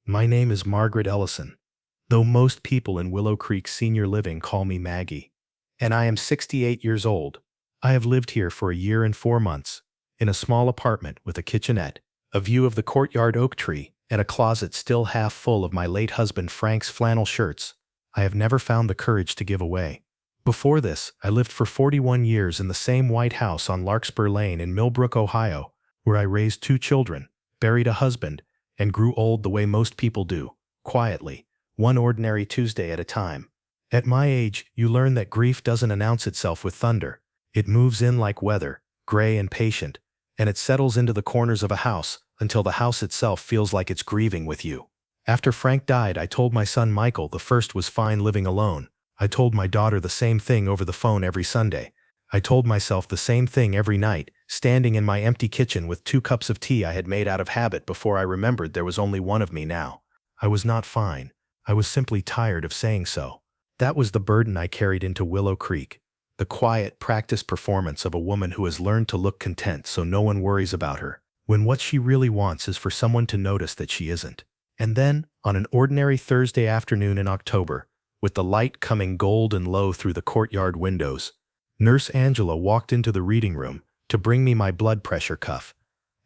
My name is Margaret Ellison, though most people in Willow Creek Senior Living call me Maggie. And I am 68 years old. I have lived here for a year and 4 months, in a small apartment with a kitchenette, a view of the courtyard oak tree, and a closet still half full of my late husband Frank's flannel shirts I have never found the courage to give away. Before this, I lived for 41 years in the same white house on Larkspur Lane in Millbrook, Ohio, where I raised 2 children, buried a husband, and grew old the way most people do, quietly, one ordinary Tuesday at a time. At my age, you learn that grief doesn't announce itself with thunder. It moves in like weather, gray and patient, and it settles into the corners of a house until the house itself feels like it's grieving with you. After Frank died, I told my son Michael the first was fine living alone. I told my daughter the same thing over the phone every Sunday. I told myself the same thing every night, standing in my empty kitchen with 2 cups of tea I had made out of habit before I remembered there was only one of me now. I was not fine. I was simply tired of saying so. That was the burden I carried into Willow Creek, the quiet, practiced performance of a woman who has learned to look content so no one worries about her, when what she really wants is for someone to notice that she isn't. And then, on an ordinary Thursday afternoon in October, with the light coming gold and low through the courtyard windows, Nurse Angela walked into the reading room to bring me my blood pressure cuff,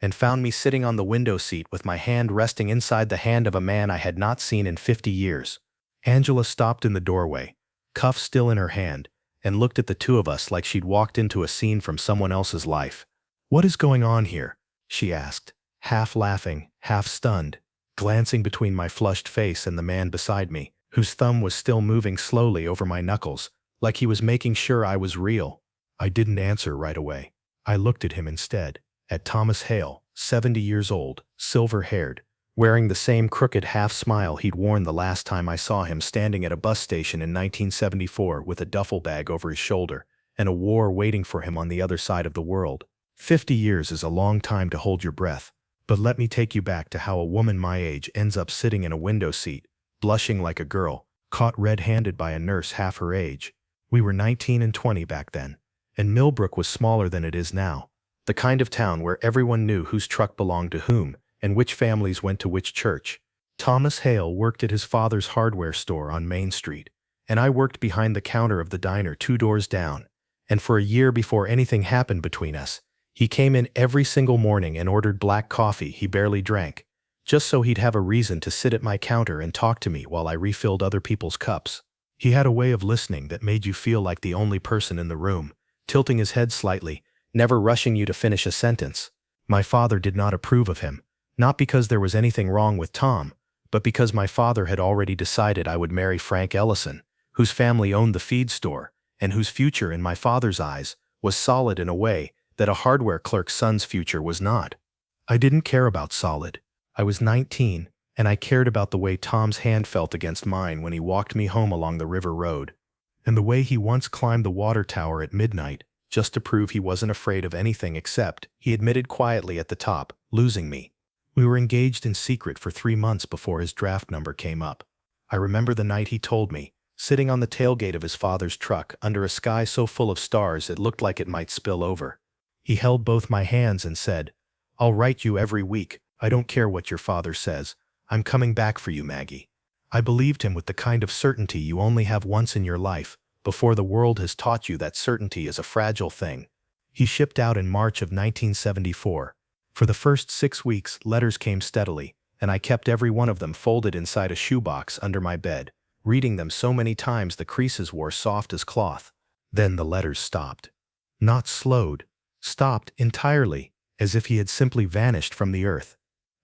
and found me sitting on the window seat with my hand resting inside the hand of a man I had not seen in 50 years. Angela stopped in the doorway, cuff still in her hand, and looked at the two of us like she'd walked into a scene from someone else's life. "What is going on here?" she asked, half laughing, half stunned, glancing between my flushed face and the man beside me, whose thumb was still moving slowly over my knuckles, like he was making sure I was real. I didn't answer right away. I looked at him instead, at Thomas Hale, 70 years old, silver-haired, wearing the same crooked half-smile he'd worn the last time I saw him standing at a bus station in 1974 with a duffel bag over his shoulder and a war waiting for him on the other side of the world. 50 years is a long time to hold your breath, but let me take you back to how a woman my age ends up sitting in a window seat, blushing like a girl, caught red-handed by a nurse half her age. We were 19 and 20 back then, and Millbrook was smaller than it is now, the kind of town where everyone knew whose truck belonged to whom and which families went to which church. Thomas Hale worked at his father's hardware store on Main Street, and I worked behind the counter of the diner 2 doors down, and for a year before anything happened between us, he came in every single morning and ordered black coffee he barely drank, just so he'd have a reason to sit at my counter and talk to me while I refilled other people's cups. He had a way of listening that made you feel like the only person in the room, tilting his head slightly, never rushing you to finish a sentence. My father did not approve of him, not because there was anything wrong with Tom, but because my father had already decided I would marry Frank Ellison, whose family owned the feed store, and whose future in my father's eyes was solid in a way that a hardware clerk's son's future was not. I didn't care about solid. I was 19, and I cared about the way Tom's hand felt against mine when he walked me home along the river road, and the way he once climbed the water tower at midnight just to prove he wasn't afraid of anything except, he admitted quietly at the top, losing me. We were engaged in secret for 3 months before his draft number came up. I remember the night he told me, sitting on the tailgate of his father's truck under a sky so full of stars it looked like it might spill over. He held both my hands and said, "I'll write you every week. I don't care what your father says. I'm coming back for you, Maggie." I believed him with the kind of certainty you only have once in your life, before the world has taught you that certainty is a fragile thing. He shipped out in March of 1974. For the first 6 weeks, letters came steadily, and I kept every one of them folded inside a shoebox under my bed, reading them so many times the creases wore soft as cloth. Then the letters stopped. Not slowed. Stopped entirely, as if he had simply vanished from the earth.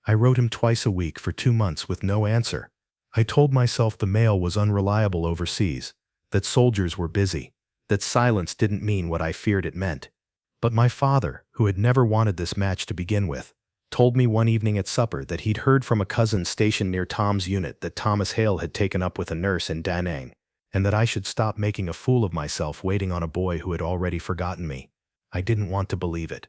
I wrote him twice a week for 2 months with no answer. I told myself the mail was unreliable overseas, that soldiers were busy, that silence didn't mean what I feared it meant. But my father, who had never wanted this match to begin with, told me one evening at supper that he'd heard from a cousin stationed near Tom's unit that Thomas Hale had taken up with a nurse in Da Nang, and that I should stop making a fool of myself waiting on a boy who had already forgotten me. I didn't want to believe it.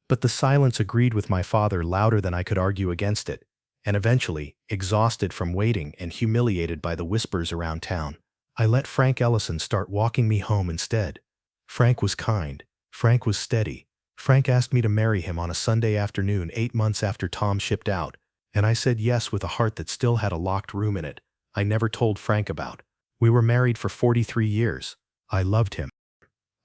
But the silence agreed with my father louder than I could argue against it, and eventually, exhausted from waiting and humiliated by the whispers around town, I let Frank Ellison start walking me home instead. Frank was kind. Frank was steady. Frank asked me to marry him on a Sunday afternoon 8 months after Tom shipped out, And I said yes with a heart that still had a locked room in it I never told Frank about. We were married for 43 years. I loved him.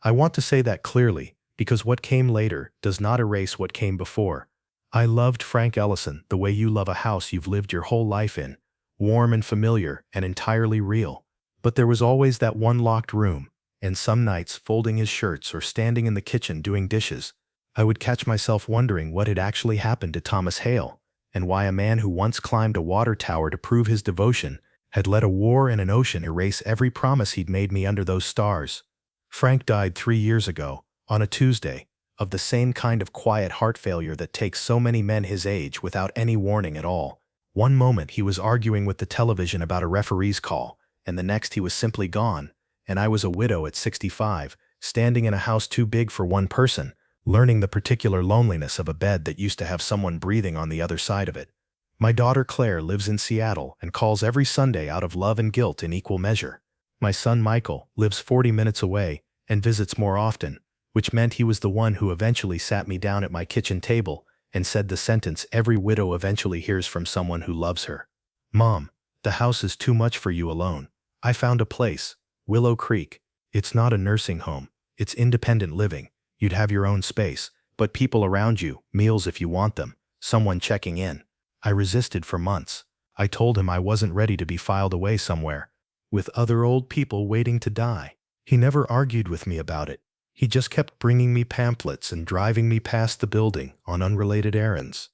I want to say that clearly, because what came later does not erase what came before. I loved Frank Ellison the way you love a house you've lived your whole life in, warm and familiar and entirely real. But there was always that one locked room, and some nights, folding his shirts or standing in the kitchen doing dishes, I would catch myself wondering what had actually happened to Thomas Hale, and why a man who once climbed a water tower to prove his devotion had let a war and an ocean erase every promise he'd made me under those stars. Frank died 3 years ago, on a Tuesday, of the same kind of quiet heart failure that takes so many men his age without any warning at all. One moment he was arguing with the television about a referee's call, and the next he was simply gone, and I was a widow at 65, standing in a house too big for one person, learning the particular loneliness of a bed that used to have someone breathing on the other side of it. My daughter Claire lives in Seattle and calls every Sunday out of love and guilt in equal measure. My son Michael lives 40 minutes away and visits more often, which meant he was the one who eventually sat me down at my kitchen table and said the sentence every widow eventually hears from someone who loves her. Mom, the house is too much for you alone. I found a place, Willow Creek. It's not a nursing home. It's independent living. You'd have your own space, but people around you, meals if you want them, someone checking in. I resisted for months. I told him I wasn't ready to be filed away somewhere, with other old people waiting to die. He never argued with me about it. He just kept bringing me pamphlets and driving me past the building on unrelated errands.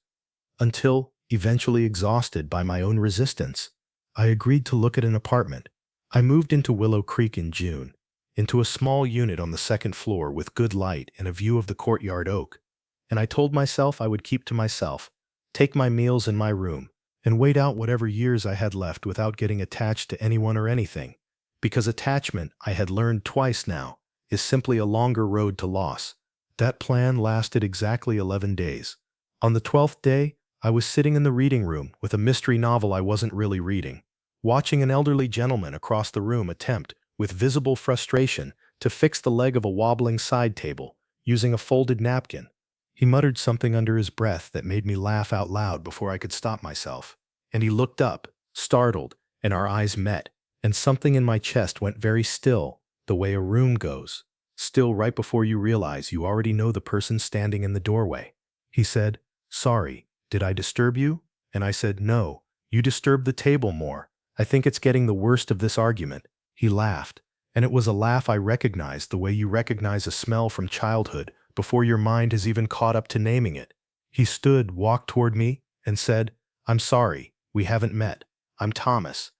Until, eventually exhausted by my own resistance, I agreed to look at an apartment. I moved into Willow Creek in June, into a small unit on the second floor with good light and a view of the courtyard oak. And I told myself I would keep to myself, take my meals in my room, and wait out whatever years I had left without getting attached to anyone or anything. Because attachment, I had learned twice now, is simply a longer road to loss. That plan lasted exactly 11 days. On the 12th day, I was sitting in the reading room with a mystery novel I wasn't really reading, watching an elderly gentleman across the room attempt, with visible frustration, to fix the leg of a wobbling side table, using a folded napkin. He muttered something under his breath that made me laugh out loud before I could stop myself. And he looked up, startled, and our eyes met, and something in my chest went very still, the way a room goes, still right before you realize you already know the person standing in the doorway. He said, "Sorry, did I disturb you?" And I said, "No, you disturbed the table more. I think it's getting the worst of this argument." He laughed, and it was a laugh I recognized the way you recognize a smell from childhood before your mind has even caught up to naming it. He stood, walked toward me, and said, "I'm sorry, we haven't met. I'm Thomas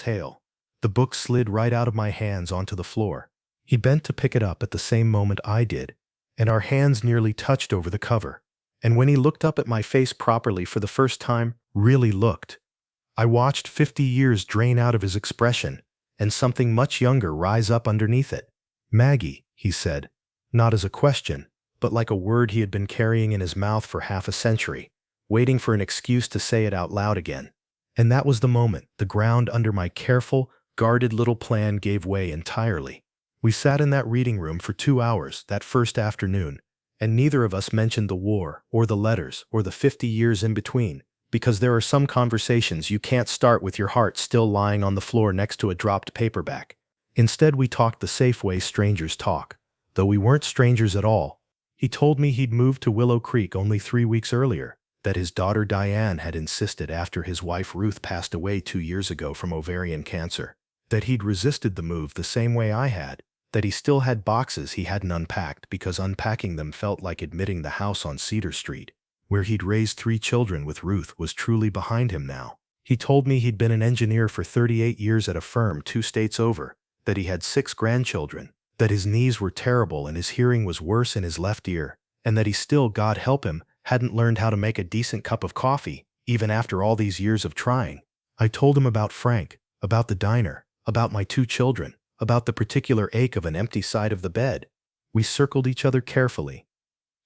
Hale." The book slid right out of my hands onto the floor. He bent to pick it up at the same moment I did, and our hands nearly touched over the cover. And when he looked up at my face properly for the first time, really looked, I watched 50 years drain out of his expression, and something much younger rise up underneath it. "Maggie," he said, not as a question, but like a word he had been carrying in his mouth for half a century, waiting for an excuse to say it out loud again. And that was the moment the ground under my careful, guarded little plan gave way entirely. We sat in that reading room for 2 hours that first afternoon, and neither of us mentioned the war, or the letters, or the 50 years in between, because there are some conversations you can't start with your heart still lying on the floor next to a dropped paperback. Instead, we talked the safe way strangers talk, though we weren't strangers at all. He told me he'd moved to Willow Creek only 3 weeks earlier, that his daughter Diane had insisted after his wife Ruth passed away 2 years ago from ovarian cancer, that he'd resisted the move the same way I had, that he still had boxes he hadn't unpacked because unpacking them felt like admitting the house on Cedar Street, where he'd raised 3 children with Ruth, was truly behind him now. He told me he'd been an engineer for 38 years at a firm 2 states over, that he had 6 grandchildren, that his knees were terrible and his hearing was worse in his left ear, and that he still, God help him, hadn't learned how to make a decent cup of coffee, even after all these years of trying. I told him about Frank, about the diner, about my 2 children, about the particular ache of an empty side of the bed. We circled each other carefully.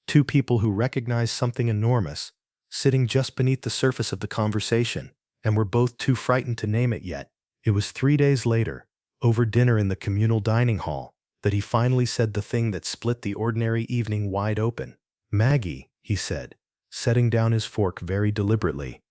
2 people who recognized something enormous, sitting just beneath the surface of the conversation, and were both too frightened to name it yet. It was 3 days later, over dinner in the communal dining hall, that he finally said the thing that split the ordinary evening wide open. "Maggie," he said, setting down his fork very deliberately,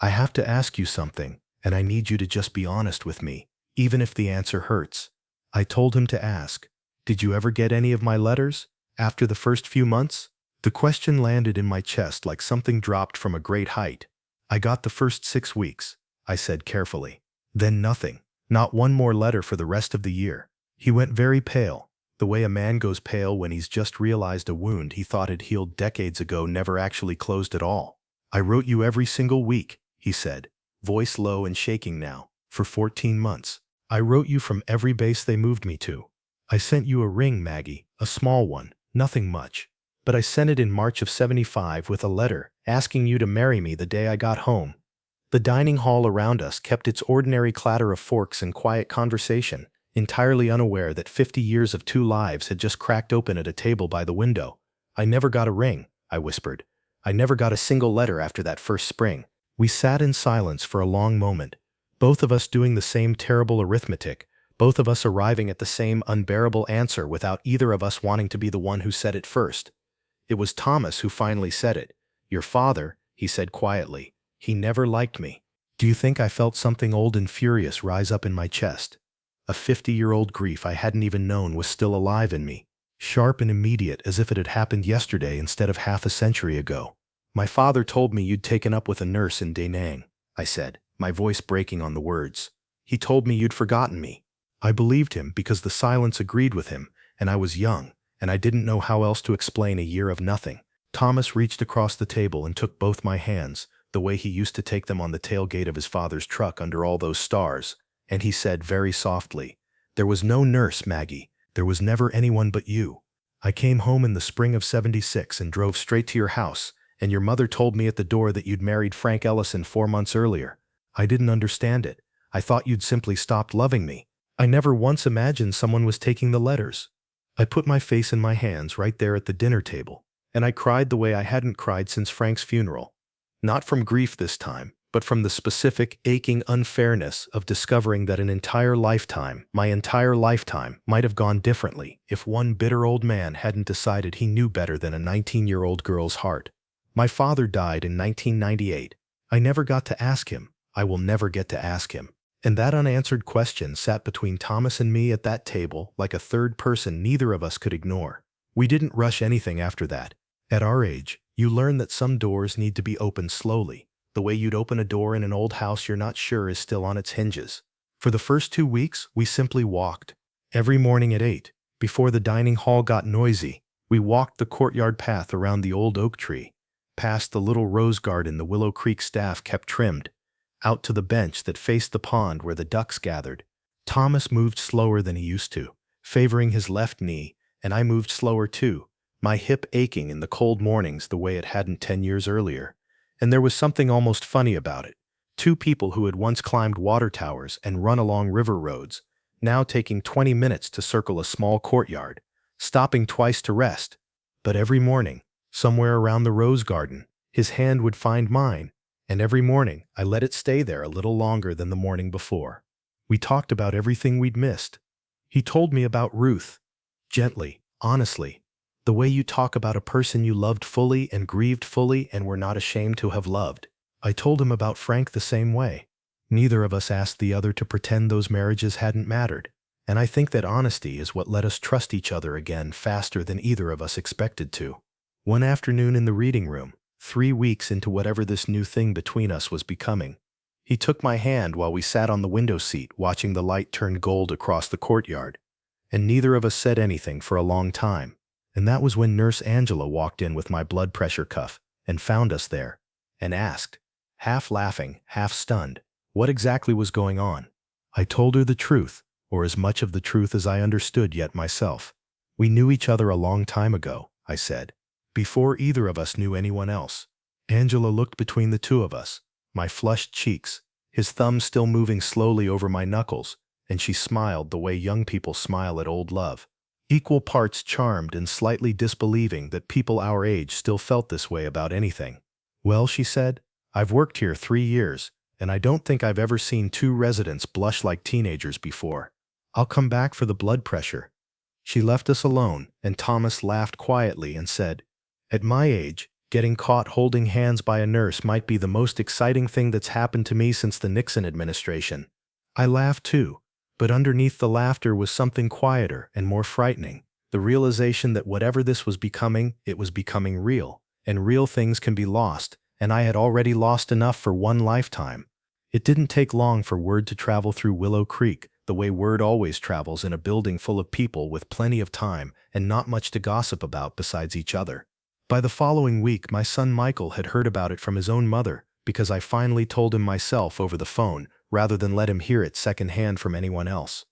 I have to ask you something, and I need you to just be honest with me, even if the answer hurts. I told him to ask, did you ever get any of my letters? After the first few months? The question landed in my chest like something dropped from a great height. I got the first 6 weeks, I said carefully. Then nothing. Not one more letter for the rest of the year. He went very pale, the way a man goes pale when he's just realized a wound he thought had healed decades ago never actually closed at all. I wrote you every single week, he said, voice low and shaking now, for 14 months. I wrote you from every base they moved me to. I sent you a ring, Maggie, a small one, nothing much. But I sent it in March of '75 with a letter asking you to marry me the day I got home. The dining hall around us kept its ordinary clatter of forks and quiet conversation, entirely unaware that 50 years of 2 lives had just cracked open at a table by the window. I never got a ring, I whispered. I never got a single letter after that first spring. We sat in silence for a long moment, both of us doing the same terrible arithmetic, both of us arriving at the same unbearable answer without either of us wanting to be the one who said it first. It was Thomas who finally said it. Your father, he said quietly. He never liked me. Do you think I felt something old and furious rise up in my chest? A 50-year-old grief I hadn't even known was still alive in me, sharp and immediate as if it had happened yesterday instead of half a century ago. My father told me you'd taken up with a nurse in Da Nang, I said, my voice breaking on the words. He told me you'd forgotten me. I believed him because the silence agreed with him, and I was young, and I didn't know how else to explain a year of nothing. Thomas reached across the table and took both my hands, the way he used to take them on the tailgate of his father's truck under all those stars, and he said very softly, there was no nurse, Maggie. There was never anyone but you. I came home in the spring of '76 and drove straight to your house, and your mother told me at the door that you'd married Frank Ellison 4 months earlier. I didn't understand it. I thought you'd simply stopped loving me. I never once imagined someone was taking the letters. I put my face in my hands right there at the dinner table, and I cried the way I hadn't cried since Frank's funeral. Not from grief this time, but from the specific, aching unfairness of discovering that an entire lifetime, my entire lifetime, might have gone differently if one bitter old man hadn't decided he knew better than a 19-year-old girl's heart. My father died in 1998. I never got to ask him. I will never get to ask him. And that unanswered question sat between Thomas and me at that table like a third person neither of us could ignore. We didn't rush anything after that. At our age, you learn that some doors need to be opened slowly, the way you'd open a door in an old house you're not sure is still on its hinges. For the first 2 weeks, we simply walked. Every morning at 8, before the dining hall got noisy, we walked the courtyard path around the old oak tree, past the little rose garden the Willow Creek staff kept trimmed, out to the bench that faced the pond where the ducks gathered. Thomas moved slower than he used to, favoring his left knee, and I moved slower too, my hip aching in the cold mornings the way it hadn't 10 years earlier. And there was something almost funny about it. 2 people who had once climbed water towers and run along river roads, now taking 20 minutes to circle a small courtyard, stopping twice to rest. But every morning, somewhere around the rose garden, his hand would find mine, and every morning I let it stay there a little longer than the morning before. We talked about everything we'd missed. He told me about Ruth, gently, honestly, the way you talk about a person you loved fully and grieved fully and were not ashamed to have loved. I told him about Frank the same way. Neither of us asked the other to pretend those marriages hadn't mattered, and I think that honesty is what let us trust each other again faster than either of us expected to. One afternoon in the reading room, 3 weeks into whatever this new thing between us was becoming, he took my hand while we sat on the window seat watching the light turn gold across the courtyard, and neither of us said anything for a long time. And that was when Nurse Angela walked in with my blood pressure cuff and found us there, and asked, half laughing, half stunned, what exactly was going on. I told her the truth, or as much of the truth as I understood yet myself. We knew each other a long time ago, I said, before either of us knew anyone else. Angela looked between the two of us, my flushed cheeks, his thumb still moving slowly over my knuckles, and she smiled the way young people smile at old love, equal parts charmed and slightly disbelieving that people our age still felt this way about anything. Well, she said, I've worked here 3 years, and I don't think I've ever seen 2 residents blush like teenagers before. I'll come back for the blood pressure. She left us alone, and Thomas laughed quietly and said, at my age, Getting caught holding hands by a nurse might be the most exciting thing that's happened to me since the Nixon administration. I laughed too, but underneath the laughter was something quieter and more frightening. The realization that whatever this was becoming, it was becoming real, and real things can be lost, and I had already lost enough for one lifetime. It didn't take long for word to travel through Willow Creek, the way word always travels in a building full of people with plenty of time and not much to gossip about besides each other. By the following week, my son Michael had heard about it from his own mother because I finally told him myself over the phone rather than let him hear it secondhand from anyone else.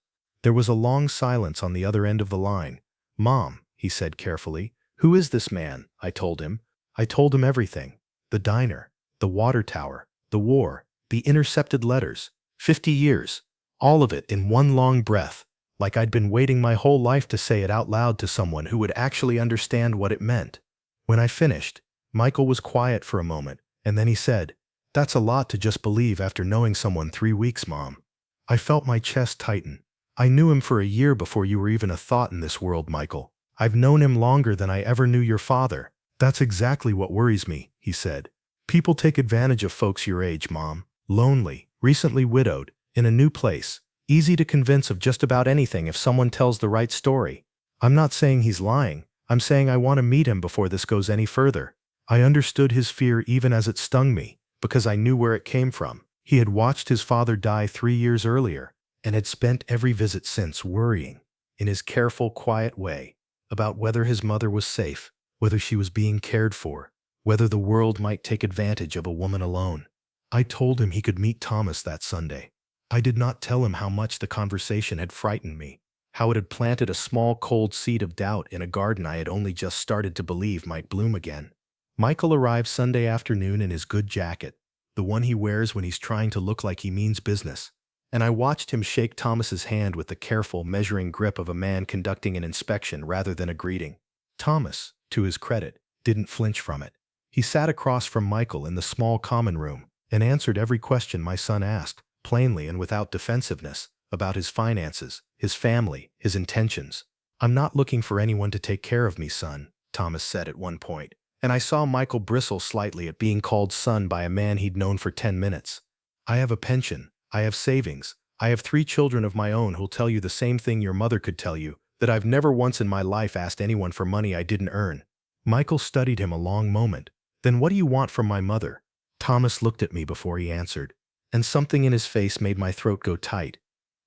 There was a long silence on the other end of the line. "Mom," he said carefully, "who is this man?" I told him. I told him everything. The diner, the water tower, the war, the intercepted letters, 50 years, all of it in one long breath, like I'd been waiting my whole life to say it out loud to someone who would actually understand what it meant. When I finished, Michael was quiet for a moment, and then he said, "That's a lot to just believe after knowing someone 3 weeks, Mom." I felt my chest tighten. "I knew him for a year before you were even a thought in this world, Michael. I've known him longer than I ever knew your father." "That's exactly what worries me," he said. "People take advantage of folks your age, Mom. Lonely, recently widowed, in a new place, easy to convince of just about anything if someone tells the right story. I'm not saying he's lying. I'm saying I want to meet him before this goes any further." I understood his fear even as it stung me, because I knew where it came from. He had watched his father die 3 years earlier, and had spent every visit since worrying, in his careful, quiet way, about whether his mother was safe, whether she was being cared for, whether the world might take advantage of a woman alone. I told him he could meet Thomas that Sunday. I did not tell him how much the conversation had frightened me, how it had planted a small cold seed of doubt in a garden I had only just started to believe might bloom again. Michael arrived Sunday afternoon in his good jacket, the one he wears when he's trying to look like he means business, and I watched him shake Thomas's hand with the careful, measuring grip of a man conducting an inspection rather than a greeting. Thomas, to his credit, didn't flinch from it. He sat across from Michael in the small common room and answered every question my son asked, plainly and without defensiveness, about his finances, his family, his intentions. "I'm not looking for anyone to take care of me, son," Thomas said at one point, and I saw Michael bristle slightly at being called son by a man he'd known for 10 minutes. "I have a pension, I have savings, I have 3 children of my own who'll tell you the same thing your mother could tell you, that I've never once in my life asked anyone for money I didn't earn." Michael studied him a long moment. "Then what do you want from my mother?" Thomas looked at me before he answered, and something in his face made my throat go tight.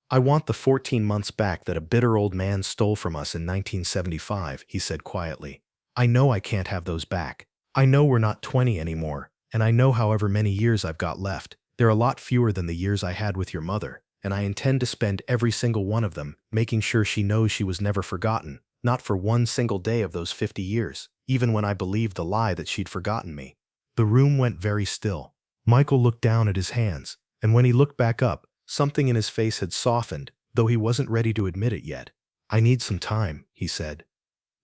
"I want the 14 months back that a bitter old man stole from us in 1975, he said quietly. "I know I can't have those back. I know we're not 20 anymore, and I know however many years I've got left. They're a lot fewer than the years I had with your mother, and I intend to spend every single one of them making sure she knows she was never forgotten, not for one single day of those 50 years, even when I believed the lie that she'd forgotten me." The room went very still. Michael looked down at his hands, and when he looked back up, something in his face had softened, though he wasn't ready to admit it yet. "I need some time," he said.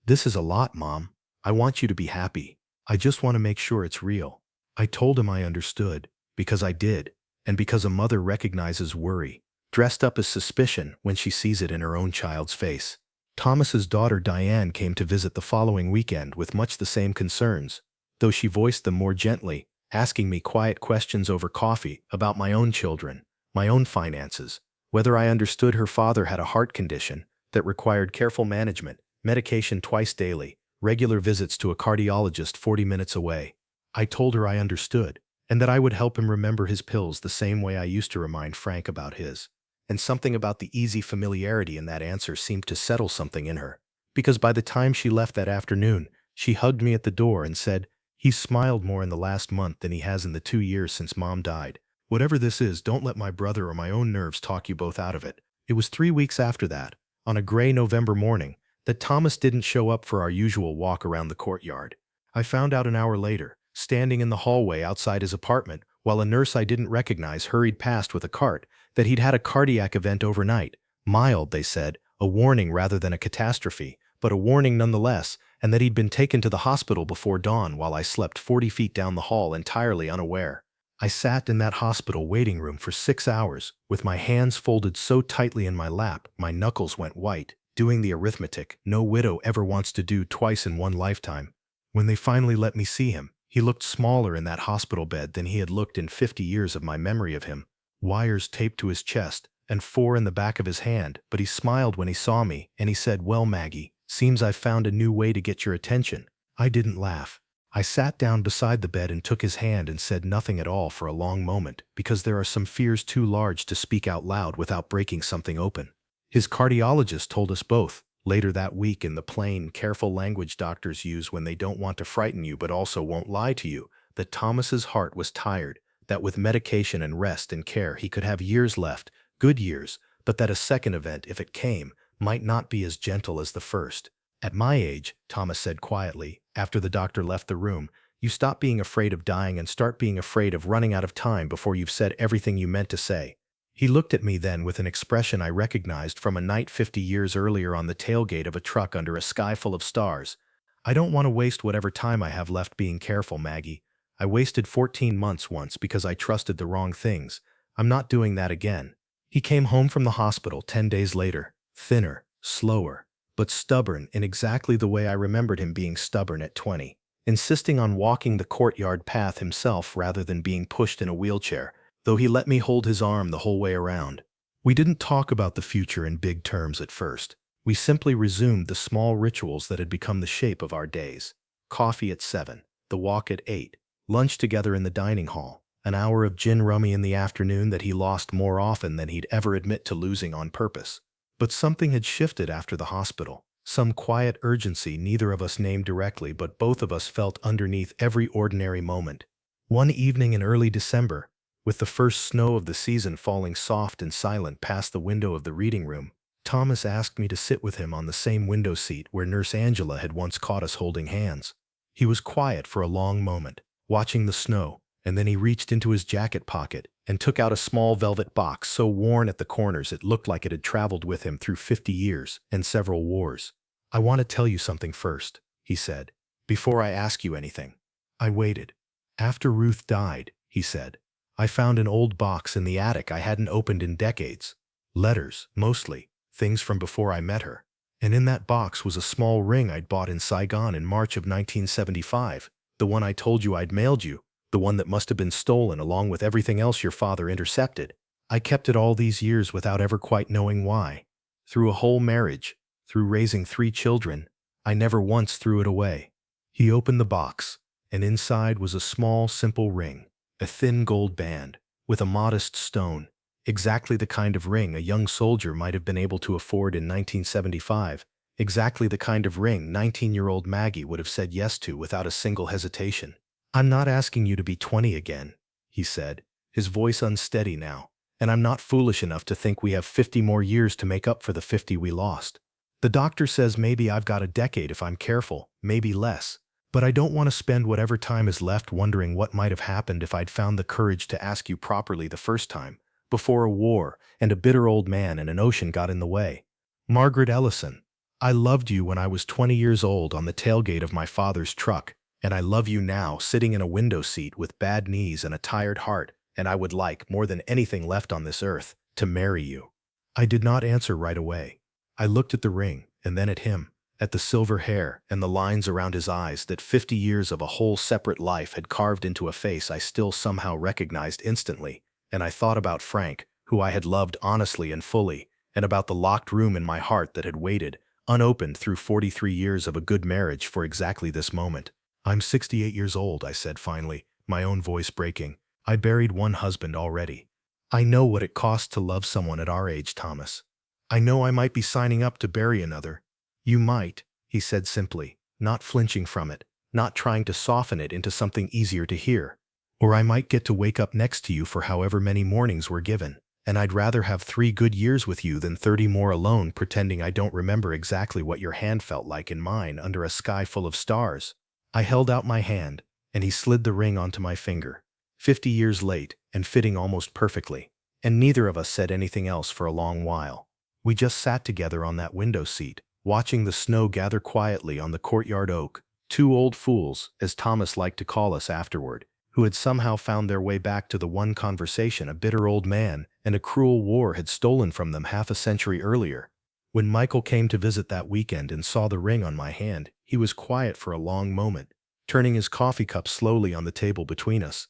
"This is a lot, Mom. I want you to be happy. I just want to make sure it's real." I told him I understood, because I did, and because a mother recognizes worry, dressed up as suspicion when she sees it in her own child's face. Thomas's daughter Diane came to visit the following weekend with much the same concerns, though she voiced them more gently, asking me quiet questions over coffee about my own children, my own finances, whether I understood her father had a heart condition that required careful management, medication twice daily, regular visits to a cardiologist 40 minutes away. I told her I understood, and that I would help him remember his pills the same way I used to remind Frank about his. And something about the easy familiarity in that answer seemed to settle something in her, because by the time she left that afternoon, she hugged me at the door and said, "He's smiled more in the last month than he has in the 2 years since Mom died. Whatever this is, don't let my brother or my own nerves talk you both out of it." It was 3 weeks after that, on a gray November morning, that Thomas didn't show up for our usual walk around the courtyard. I found out an hour later, standing in the hallway outside his apartment, while a nurse I didn't recognize hurried past with a cart, that he'd had a cardiac event overnight. Mild, they said, a warning rather than a catastrophe, but a warning nonetheless, and that he'd been taken to the hospital before dawn while I slept 40 feet down the hall entirely unaware. I sat in that hospital waiting room for 6 hours, with my hands folded so tightly in my lap my knuckles went white, doing the arithmetic no widow ever wants to do twice in one lifetime. When they finally let me see him, He looked smaller in that hospital bed than he had looked in 50 years of my memory of him. Wires taped to his chest and 4 in the back of his hand, but he smiled when he saw me, and he said, "Well, Maggie, seems I've found a new way to get your attention." I didn't laugh. I sat down beside the bed and took his hand and said nothing at all for a long moment, because there are some fears too large to speak out loud without breaking something open. His cardiologist told us both, later that week, in the plain, careful language doctors use when they don't want to frighten you but also won't lie to you, that Thomas's heart was tired, that with medication and rest and care he could have years left, good years, but that a second event, if it came, might not be as gentle as the first. "At my age," Thomas said quietly, after the doctor left the room, "you stop being afraid of dying and start being afraid of running out of time before you've said everything you meant to say." He looked at me then with an expression I recognized from a night 50 years earlier on the tailgate of a truck under a sky full of stars. "I don't want to waste whatever time I have left being careful, Maggie. I wasted 14 months once because I trusted the wrong things. I'm not doing that again." He came home from the hospital 10 days later, thinner, slower, but stubborn in exactly the way I remembered him being stubborn at 20, insisting on walking the courtyard path himself rather than being pushed in a wheelchair, though he let me hold his arm the whole way around. We didn't talk about the future in big terms at first. We simply resumed the small rituals that had become the shape of our days. Coffee at 7, the walk at 8, lunch together in the dining hall, an hour of gin rummy in the afternoon that he lost more often than he'd ever admit to losing on purpose. But something had shifted after the hospital. Some quiet urgency neither of us named directly, but both of us felt underneath every ordinary moment. One evening in early December, with the first snow of the season falling soft and silent past the window of the reading room, Thomas asked me to sit with him on the same window seat where Nurse Angela had once caught us holding hands. He was quiet for a long moment, watching the snow, and then he reached into his jacket pocket and took out a small velvet box so worn at the corners it looked like it had traveled with him through 50 years and several wars. "I want to tell you something first," he said, "before I ask you anything." I waited. "After Ruth died," he said, "I found an old box in the attic I hadn't opened in decades. Letters, mostly, things from before I met her. And in that box was a small ring I'd bought in Saigon in March of 1975, the one I told you I'd mailed you, the one that must have been stolen along with everything else your father intercepted. I kept it all these years without ever quite knowing why. Through a whole marriage, through raising 3 children, I never once threw it away." He opened the box, and inside was a small, simple ring, a thin gold band, with a modest stone, exactly the kind of ring a young soldier might have been able to afford in 1975, exactly the kind of ring 19-year-old Maggie would have said yes to without a single hesitation. "I'm not asking you to be 20 again," he said, his voice unsteady now, "and I'm not foolish enough to think we have 50 more years to make up for the 50 we lost. The doctor says maybe I've got a decade if I'm careful, maybe less. But I don't want to spend whatever time is left wondering what might have happened if I'd found the courage to ask you properly the first time, before a war and a bitter old man and an ocean got in the way. Margaret Ellison, I loved you when I was 20 years old on the tailgate of my father's truck, and I love you now sitting in a window seat with bad knees and a tired heart, and I would like, more than anything left on this earth, to marry you." I did not answer right away. I looked at the ring, and then at him, at the silver hair and the lines around his eyes that 50 years of a whole separate life had carved into a face I still somehow recognized instantly, and I thought about Frank, who I had loved honestly and fully, and about the locked room in my heart that had waited, unopened through 43 years of a good marriage for exactly this moment. "I'm 68 years old," I said finally, my own voice breaking. "I buried one husband already. I know what it costs to love someone at our age, Thomas. I know I might be signing up to bury another." "You might," he said simply, not flinching from it, not trying to soften it into something easier to hear. "Or I might get to wake up next to you for however many mornings we're given, and I'd rather have 3 good years with you than 30 more alone pretending I don't remember exactly what your hand felt like in mine under a sky full of stars." I held out my hand, and he slid the ring onto my finger, 50 years late and fitting almost perfectly, and neither of us said anything else for a long while. We just sat together on that window seat, watching the snow gather quietly on the courtyard oak, 2 old fools, as Thomas liked to call us afterward, who had somehow found their way back to the one conversation a bitter old man and a cruel war had stolen from them half a century earlier. When Michael came to visit that weekend and saw the ring on my hand, he was quiet for a long moment, turning his coffee cup slowly on the table between us.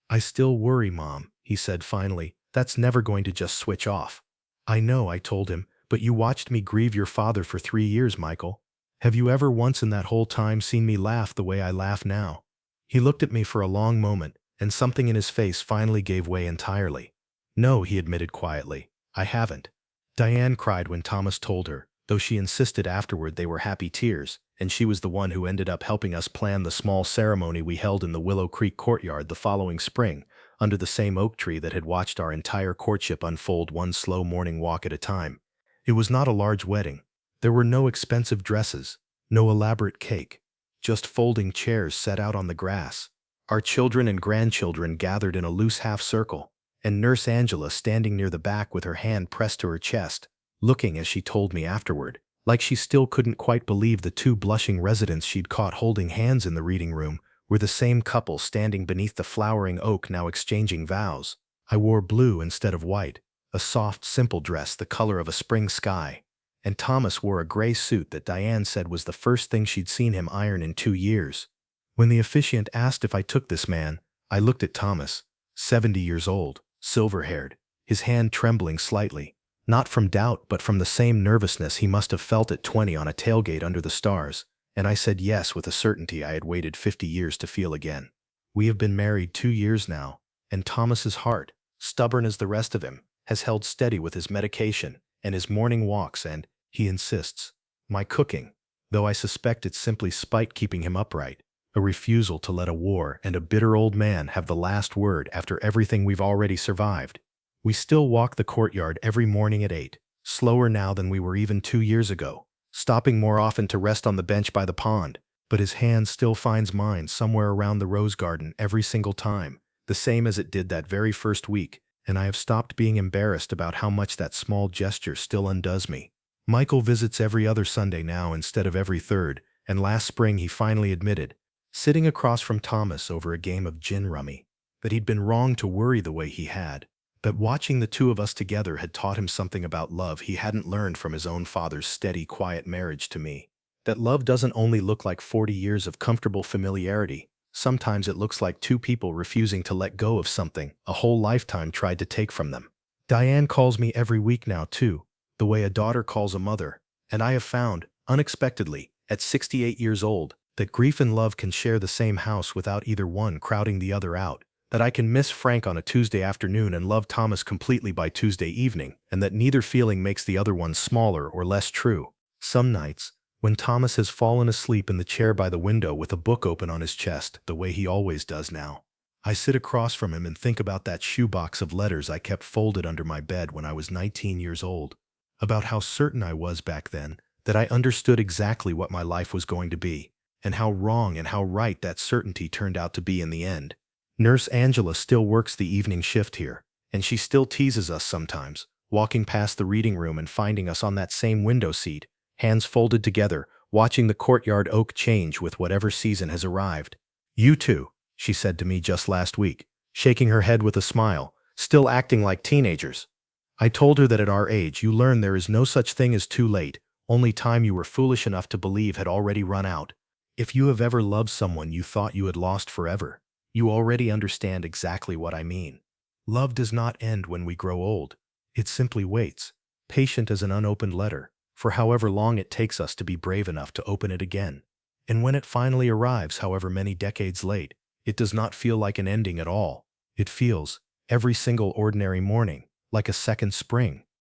"I still worry, Mom," he said finally. "That's never going to just switch off." "I know," I told him, "but you watched me grieve your father for 3 years, Michael. Have you ever once in that whole time seen me laugh the way I laugh now?" He looked at me for a long moment, and something in his face finally gave way entirely. "No," he admitted quietly, "I haven't." Diane cried when Thomas told her, though she insisted afterward they were happy tears, and she was the one who ended up helping us plan the small ceremony we held in the Willow Creek courtyard the following spring, under the same oak tree that had watched our entire courtship unfold one slow morning walk at a time. It was not a large wedding. There were no expensive dresses, no elaborate cake, just folding chairs set out on the grass. Our children and grandchildren gathered in a loose half-circle, and Nurse Angela standing near the back with her hand pressed to her chest, looking, as she told me afterward, like she still couldn't quite believe the two blushing residents she'd caught holding hands in the reading room were the same couple standing beneath the flowering oak now exchanging vows. I wore blue instead of white, a soft, simple dress the color of a spring sky, and Thomas wore a gray suit that Diane said was the first thing she'd seen him iron in 2 years. When the officiant asked if I took this man, I looked at Thomas, 70 years old, silver-haired, his hand trembling slightly, not from doubt but from the same nervousness he must have felt at 20 on a tailgate under the stars, and I said yes with a certainty I had waited 50 years to feel again. We have been married 2 years now, and Thomas's heart, stubborn as the rest of him, has held steady with his medication and his morning walks and, he insists, my cooking, though I suspect it's simply spite keeping him upright, a refusal to let a war and a bitter old man have the last word after everything we've already survived. We still walk the courtyard every morning at 8, slower now than we were even 2 years ago, stopping more often to rest on the bench by the pond, but his hand still finds mine somewhere around the rose garden every single time, the same as it did that very first week, and I have stopped being embarrassed about how much that small gesture still undoes me. Michael visits every other Sunday now instead of every third, and last spring he finally admitted, sitting across from Thomas over a game of gin rummy, that he'd been wrong to worry the way he had, that watching the two of us together had taught him something about love he hadn't learned from his own father's steady, quiet marriage to me. That love doesn't only look like 40 years of comfortable familiarity. Sometimes it looks like two people refusing to let go of something a whole lifetime tried to take from them. Diane calls me every week now, too, the way a daughter calls a mother, and I have found, unexpectedly, at 68 years old, that grief and love can share the same house without either one crowding the other out, that I can miss Frank on a Tuesday afternoon and love Thomas completely by Tuesday evening, and that neither feeling makes the other one smaller or less true. Some nights, when Thomas has fallen asleep in the chair by the window with a book open on his chest, the way he always does now, I sit across from him and think about that shoebox of letters I kept folded under my bed when I was 19 years old, about how certain I was back then that I understood exactly what my life was going to be, and how wrong and how right that certainty turned out to be in the end. Nurse Angela still works the evening shift here, and she still teases us sometimes, walking past the reading room and finding us on that same window seat, hands folded together, watching the courtyard oak change with whatever season has arrived. "You too," she said to me just last week, shaking her head with a smile, still acting like teenagers. I told her that at our age you learn there is no such thing as too late, only time you were foolish enough to believe had already run out. If you have ever loved someone you thought you had lost forever, you already understand exactly what I mean. Love does not end when we grow old. It simply waits, patient as an unopened letter, for however long it takes us to be brave enough to open it again. And when it finally arrives, however many decades late, it does not feel like an ending at all. It feels, every single ordinary morning, like a second spring.